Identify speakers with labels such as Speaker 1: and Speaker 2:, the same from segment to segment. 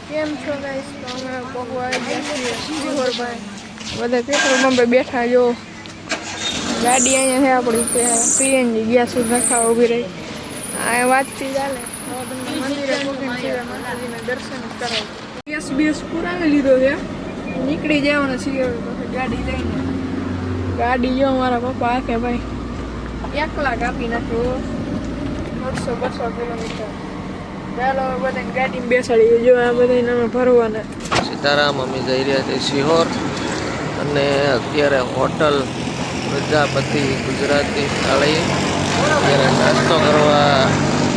Speaker 1: કેમ છો ગાઈસ? તો અમે બહુ આવી ગયા છીએ સિહોરભાઈ બધા પેટ્રોલ પંપે બેઠા જો ગાડી અહીંયા છે આપણી સીએનજી ગેસ નખાવા ઊભી રહી આ વાતચીત ચાલે હવે તમને મંદિરે પહોંચીને સીધા માતાજીના દર્શન કરાવું ગેસ બેસ પુરાવી લીધો છે નીકળી જવાના છીએ ગાડી લઈને ગાડી જો મારા પપ્પા આખે ભાઈ એકલા કાપી નાખ્યો 100-200 કિલોમીટર ચાલો બધાને ગાડીમાં બેસાડીએ જો આ બધાને અમે ભરવાના
Speaker 2: સીતારામ અમે જઈ રહ્યા છીએ સિહોર અને અત્યારે હોટલ પ્રજાપતિ ગુજરાતી થાળી અત્યારે નાસ્તો કરવા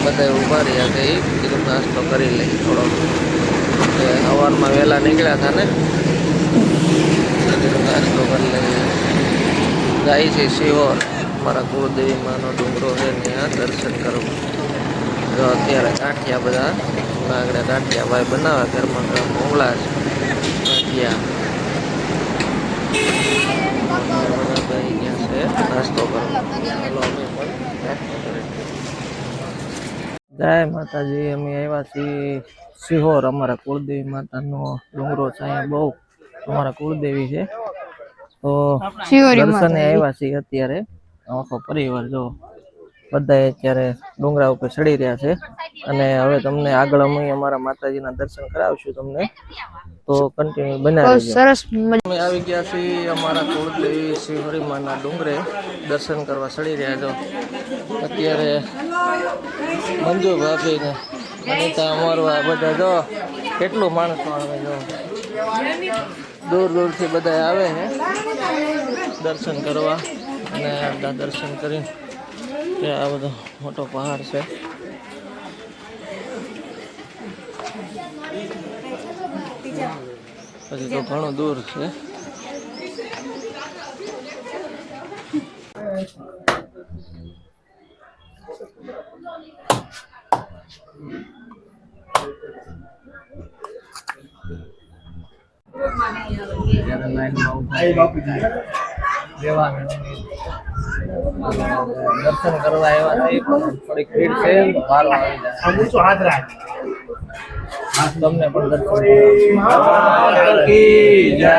Speaker 2: બધા ઊભા રહ્યા છે કીધું નાસ્તો કરી લઈએ થોડો સવારમાં વહેલા નીકળ્યા હતા ને કીધું નાસ્તો કરી લઈએ જાય છે સિહોર મારા કુળદેવી માનો ડુંગરો છે ત્યાં દર્શન કરવા જો અત્યારે ગાંઠિયા બધા આગળ ગાંઠિયા ભાઈ બનાવે ઘરમાં મોંગળા છે ગાંઠિયા નાસ્તો કરવા જય માતાજી અમે આવ્યા છીએ સિહોર અમારા કુળદેવી માતાનો ડુંગરો છે અહીંયા બહુ અમારા કુળદેવી છે તો દર્શને આવ્યા છીએ અત્યારે આખો પરિવાર જો બધા અત્યારે ડુંગરા ઉપર ચડી રહ્યા છે અને હવે તમને આગળ અમે અમારા માતાજીના દર્શન કરાવશું તમને તો કન્ટિન્યુ બનાવી સરસ અમે આવી ગયા છીએ અમારા કુળદેવી સિહોરી માના ડુંગરે દર્શન કરવા ચડી રહ્યા છો અત્યારે મંજુ ભાભી ને અનિતા અમારું આ બધા જો કેટલું માણસો આવે જો દૂર દૂરથી બધા આવે છે દર્શન કરવા અને બધા દર્શન કરીને આ બધો મોટો પહાડ છે પછી તો ઘણું દૂર છે દર્શન કરવા આવ્યા થોડીક ભીડ છે વાર આવી જાય તમને પણ દર્શન કી જય